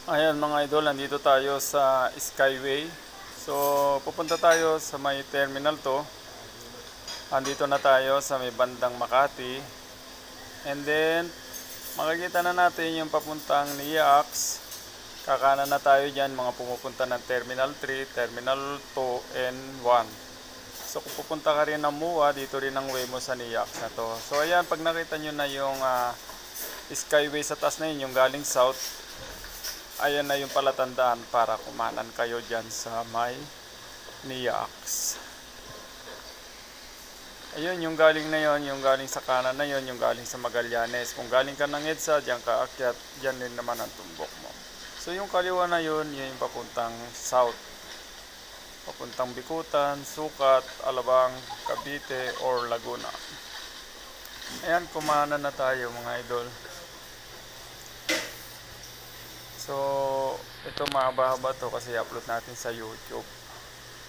Ayan mga idol, nandito tayo sa Skyway. So, pupunta tayo sa may terminal to. Andito na tayo sa may bandang Makati. And then, makikita na natin yung papuntang NIAX. Kakanan na tayo dyan, mga pumupunta ng Terminal 3, Terminal 2, and 1. So, kung pupunta ka rin ng MUA, dito rin ang way mo sa NIAX na to. So, ayan, pag nakita nyo na yung Skyway sa taas na yun, yung galing south, ayan na yung palatandaan para kumanan kayo dyan sa may NIAX. Ayun, yung galing na yon, yung galing sa kanan na yon, yung galing sa Magallanes. Kung galing ka ng EDSA, diyan ka akyat, diyan din naman ang tumbok mo. So yung kaliwa na yon, yun yung papuntang south. Papuntang Bikutan, Sukat, Alabang, Cavite, or Laguna. Ayan, kumanan na tayo mga idol. So, ito mahaba-haba to kasi upload natin sa YouTube.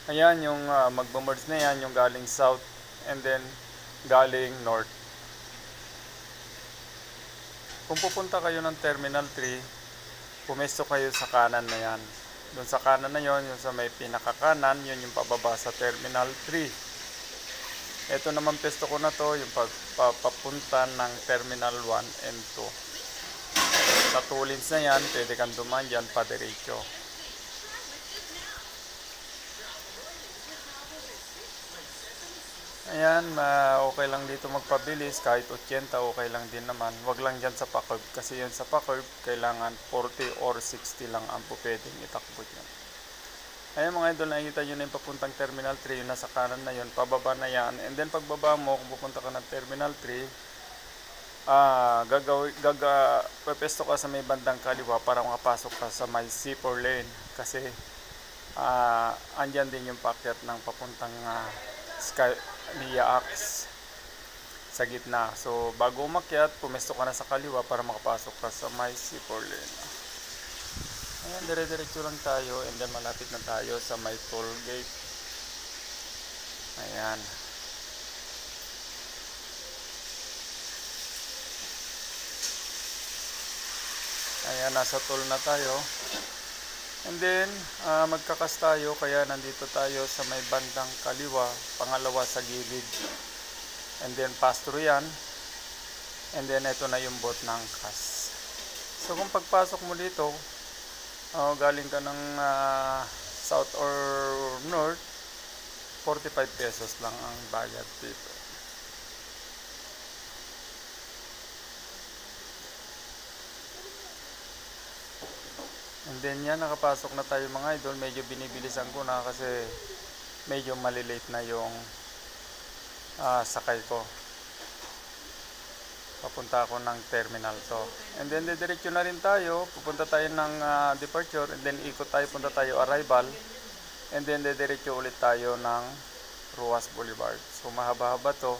Ayan, yung magmamerge na yan, yung galing south and then galing north. Kung pupunta kayo ng Terminal 3, pumesto kayo sa kanan na yan. Doon sa kanan na yon, yung sa may pinakakanan, yun yung pababa sa Terminal 3. Ito naman pesto ko na to, yung papunta ng Terminal 1 and 2. Sa Tulins na yan, pwede kang dumaan dyan pa diretso. Ayan, okay lang dito magpabilis, kahit 80 okay lang din naman. Wag lang dyan sa pa-curve kasi yun sa pa-curve kailangan 40 or 60 lang ang pwedeng itakbo dyan. Ayan mga idol, nakikita nyo na yung papuntang Terminal 3, yung nasa kanan na yun, pababa na yan. And then pagbaba mo, kung pupunta ka ng Terminal 3, pepesto ka sa may bandang kaliwa para makapasok ka sa may C4 lane kasi andyan din yung packet ng papuntang NIAX sa gitna. So bago umakyat, pumesto ka na sa kaliwa para makapasok ka sa may C4 lane. Ayan, dire-diretso lang tayo and then malapit na tayo sa may toll gate. Ayan. Ayan, nasa toll na tayo. And then, magkakas tayo, kaya nandito tayo sa may bandang kaliwa, pangalawa sa gilid. And then, pass through yan. And then, ito na yung bot ng kas. So, kung pagpasok mo dito, galing ka ng south or north, 45 pesos lang ang bayad dito. And then yan, nakapasok na tayo mga idol. Medyo binibilisan ko na kasi medyo malilate na yung sakay ko. Papunta ako ng terminal to. And then didiretso na rin tayo. Pupunta tayo ng departure. And then ikot tayo, punta tayo arrival. And then didiretso ulit tayo ng Ruas Boulevard. So mahaba-haba to.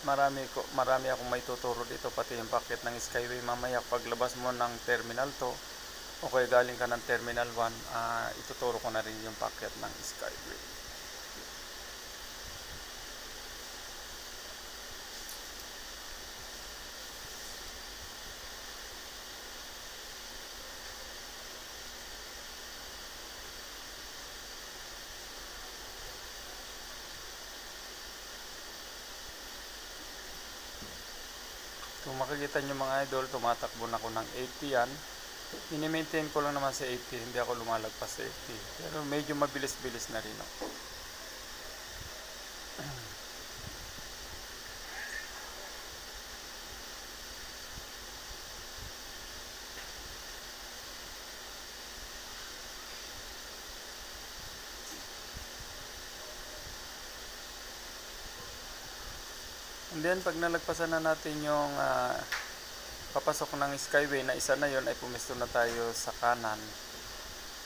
Marami akong may tuturo dito, pati yung packet ng Skyway mamaya paglabas mo ng Terminal 2 o kaya galing ka ng Terminal 1, ituturo ko na rin yung packet ng Skyway. Kung makikita nyo mga idol, tumatakbo na ako ng 80 yan. Ini-maintain ko lang naman sa 80, hindi ako lumalagpas sa 80. Pero medyo mabilis-bilis na rin ako. And then pag nalagpasan na natin yung papasok ng Skyway na isa na yon, ay pumesto na tayo sa kanan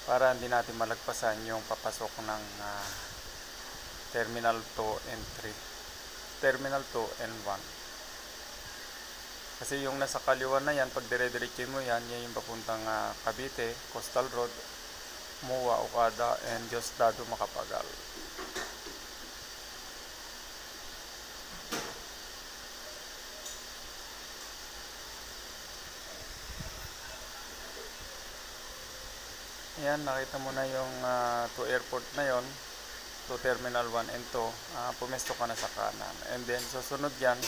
para hindi natin malagpasan yung papasok ng Terminal 2 and 3, Terminal 2 and 1. Kasi yung nasa kaliwa na yan, pag dire-diretso mo yan, yan yung papuntang Cavite, Coastal Road, MUA, Okada, and Diosdado, Macapagal. Ayan, nakita mo na yung to airport na yon, to terminal 1 and 2. Pumesto ka na sa kanan. And then susunod yan,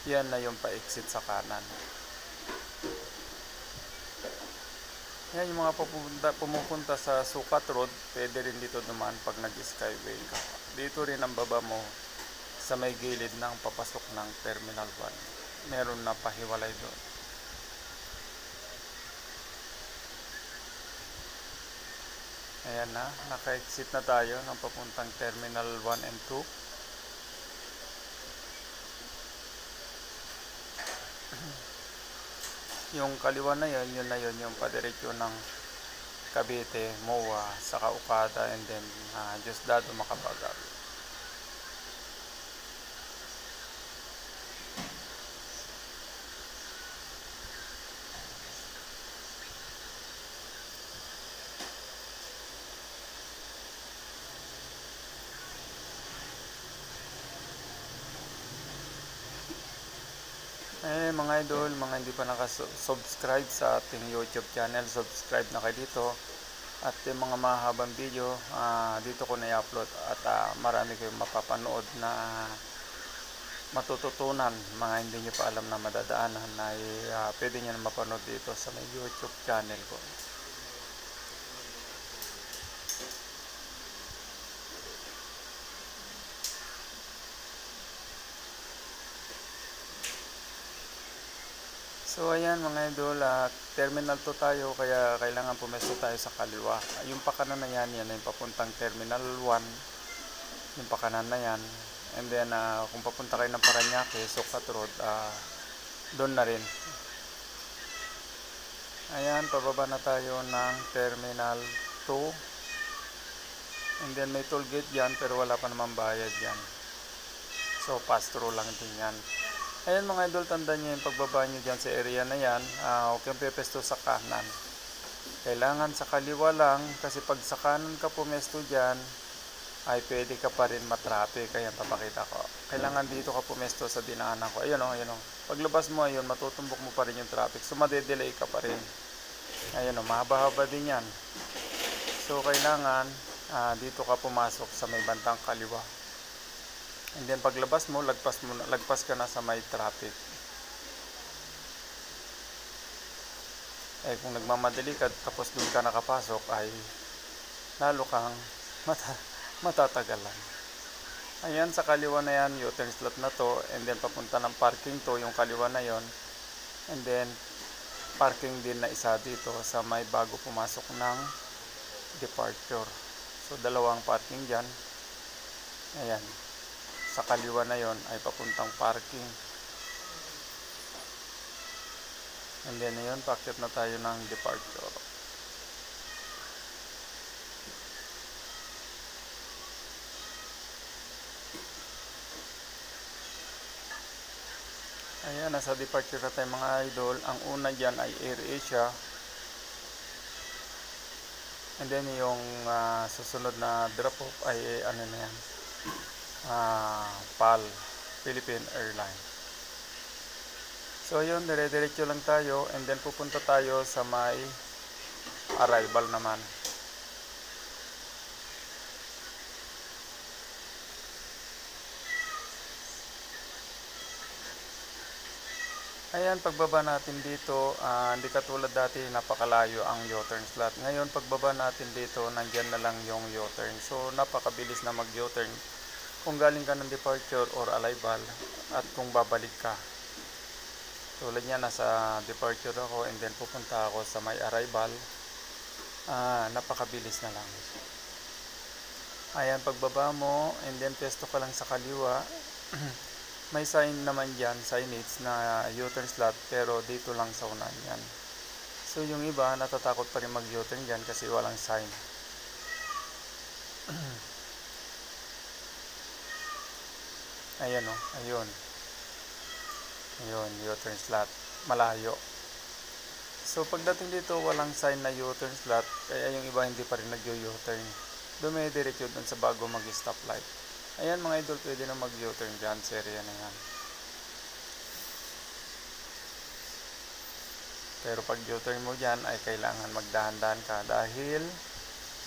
yan na yung pa-exit sa kanan. Yan yung mga pumupunta sa Sukat Road, pwede rin dito dumaan pag nag-skyway ka. Dito rin ang baba mo sa may gilid ng papasok ng Terminal 1. Meron na pahiwalay doon. Ayan na, naka-exit na tayo ng papuntang Terminal 1 and 2. Yung kaliwa na yun na yun yung padiretso ng Cavite, MOA, saka Okada, and then Diosdado, Macapagal. Mga idol, mga hindi pa nakasubscribe sa ating YouTube channel, subscribe na kayo dito. At yung mga mahabang video, dito ko na-upload at marami kayong mapapanood na matututunan. Mga hindi nyo pa alam na madadaanan ay pwede nyo na mapanood dito sa may YouTube channel ko. So ayan mga idol, Terminal 2 tayo, kaya kailangan pumesto tayo sa kaliwa. Yung pakanan na yan, yan yung papuntang Terminal 1, yung pakanan na yan. And then kung papunta kayo ng Parañaque, Sukat Road, doon na rin. Ayan, pababa na tayo ng Terminal 2. And then may toll gate dyan, pero wala pa naman bayad dyan. So pass through lang din yan. Ayan mga idol, tandaan nyo yung pagbaba nyo dyan sa area na yan, huwag kang pepesto sa kanan. Kailangan sa kaliwa lang, kasi pag sa kanan ka pumesto dyan, ay pwede ka pa rin matraffic. Ayan, papakita ko. Kailangan dito ka pumesto sa dinaanan ko. Ayun o, ayun o. Paglabas mo, ayun, matutumbok mo pa rin yung traffic. So, madedelay ka pa rin. Ayun o, mahaba-haba din yan. So, kailangan dito ka pumasok sa may bantang kaliwa. And then paglabas mo, lagpas ka na sa may traffic. Kung nagmamadali ka tapos doon ka nakapasok, ay lalo kang matatagalan. Ayan, sa kaliwa na yan, U-turn slot na to, and then papunta ng parking to, yung kaliwa na yon. And then parking din na isa dito sa may bago pumasok ng departure. So dalawang parking dyan. Ayan, sa kaliwa na yon ay papuntang parking. And then ayun, paakyat na tayo ng departure. Ayan, nasa departure na tayo mga idol. Ang una dyan ay AirAsia. And then yung susunod na drop off ay ano na yan, PAL, Philippine Airlines. So yun, dire-diretso lang tayo, and then pupunta tayo sa may arrival naman. Ayan, pagbaba natin dito, hindi katulad dati napakalayo ang U-turn slot. Ngayon, pagbaba natin dito, nandyan na lang yung U-turn. So, napakabilis na mag-U-turn kung galing ka ng departure or arrival at kung babalik ka. Tulad niya, nasa departure ako and then pupunta ako sa may arrival. Napakabilis na lang. Ayan, pagbaba mo and then pesto ka lang sa kaliwa. May sign naman dyan, signage na U-turn slot, pero dito lang sa unahan yan. So yung iba, natatakot pa rin mag-U-turn dyan kasi walang sign. Ayan o, ayun. Ayun, U-turn slot. Malayo. So pagdating dito, walang sign na U-turn slot, kaya yung iba hindi pa rin nag-U-turn. Dumidiretso dun sa bago mag-stop light. Ayan mga idol, pwede na mag-U-turn dyan sa area na yan. Pero pag U-turn mo dyan ay kailangan magdahan-dahan ka dahil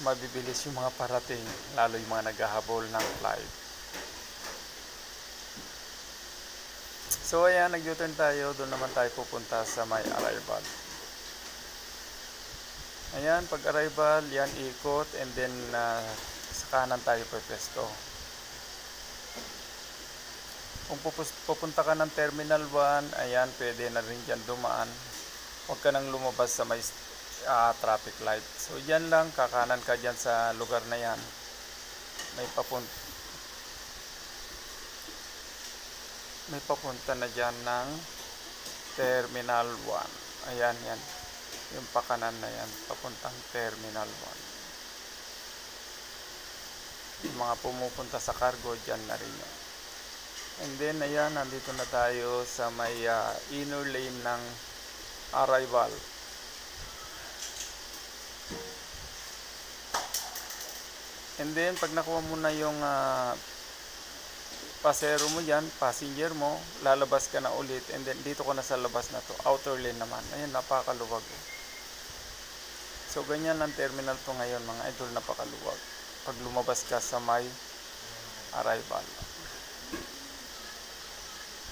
mabibilis yung mga parating, lalo yung mga naghahabol ng flight. So ayan, nag-U-turn tayo, doon naman tayo pupunta sa may arrival. Ayan, pag arrival, yan ikot and then sa kanan tayo pwesto. Kung pupunta ka ng Terminal 1, ayan, pwede na rin dyan dumaan. Huwag ka nang lumabas sa may traffic light. So dyan lang, kakanan ka dyan sa lugar na yan. May papunta na dyan ng Terminal 1. Ayan, yan. Yung pakanan na yan, papuntang Terminal 1. Yung mga pumupunta sa cargo, dyan na rin yan. And then, ayan, nandito na tayo sa may inner lane ng arrival. And then, pag nakuha mo na yung pasero mo dyan, passenger mo, lalabas ka na ulit. And then, dito ka na sa labas na to. Outer lane naman. Ayan, napakaluwag. So, ganyan ang terminal to ngayon, mga idol, napakaluwag. Pag lumabas ka sa may arrival.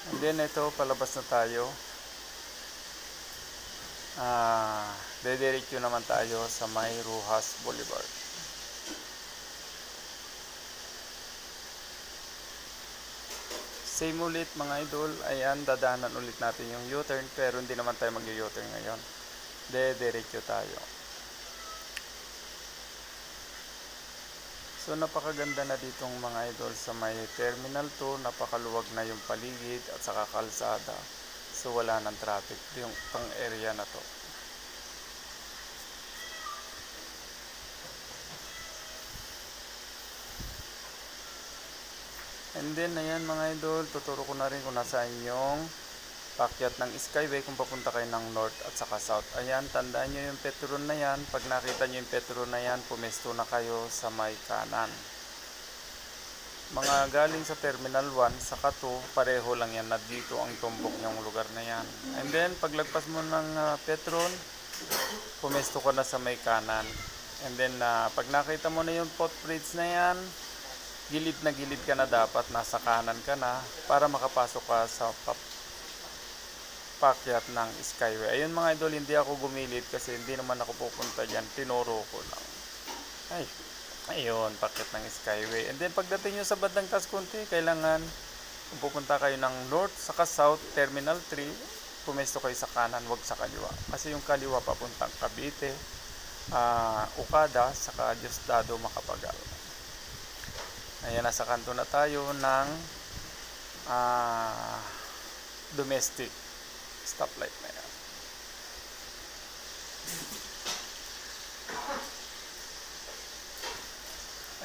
And then, ito, palabas na tayo. Dediretso naman tayo sa may Rojas Boulevard. Same ulit mga idol, ayan, dadaanan ulit natin yung U-turn, pero hindi naman tayo mag-U-turn ngayon. Dediretso tayo. So napakaganda na ditong mga idol sa may Terminal 2, napakaluwag na yung paligid at saka kalsada. So wala nang traffic yung tong area na to. And then ayan mga idol, tuturo ko na rin kung nasaan yung paakyat ng Skyway kung papunta kayo ng North at saka South. Ayan, tandaan nyo yung Petron na yan. Pag nakita nyo yung Petron na yan, pumesto na kayo sa may kanan. Mga galing sa Terminal 1, saka 2, pareho lang yan na dito ang tumbok yung lugar na yan. And then, paglagpas mo ng Petron, pumesto ka na sa may kanan. And then, pag nakita mo na yung footbridge na yan, gilid na gilid ka na dapat, nasa kanan ka na para makapasok ka sa paakyat ng Skyway. Ayun mga idol, hindi ako gumilid kasi hindi naman ako pupunta dyan. Tinuro ko lang. Ay, ayun, paakyat ng Skyway. And then pagdating nyo sa bandang taas konti, kailangan kung pupunta kayo ng North saka South, Terminal 3, pumesto kayo sa kanan, wag sa kaliwa. Kasi yung kaliwa papuntang Cavite, Okada, saka Diosdado, Macapagal. Ayan, nasa kanto na tayo ng domestic stoplight na yan.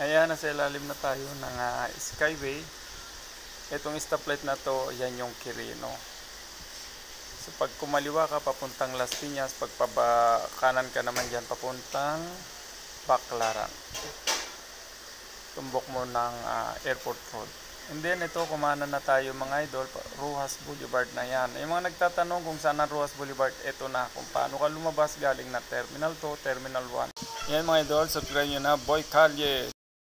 Ayan, nasa ilalim na tayo ng Skyway. Itong stoplight na to, yan yung Quirino. So pag kumaliwa ka papuntang Las Piñas, pag kanan ka naman dyan papuntang Baclaran. Tumbok mo ng Airport Road. And then ito, kumanan na tayo mga idol, Rojas Boulevard na yan. Yung mga nagtatanong kung saan ang Rojas Boulevard, ito na kung paano ka lumabas galing na Terminal 2, Terminal 1. Yan mga idol, subscribe nyo na, Boy Calles.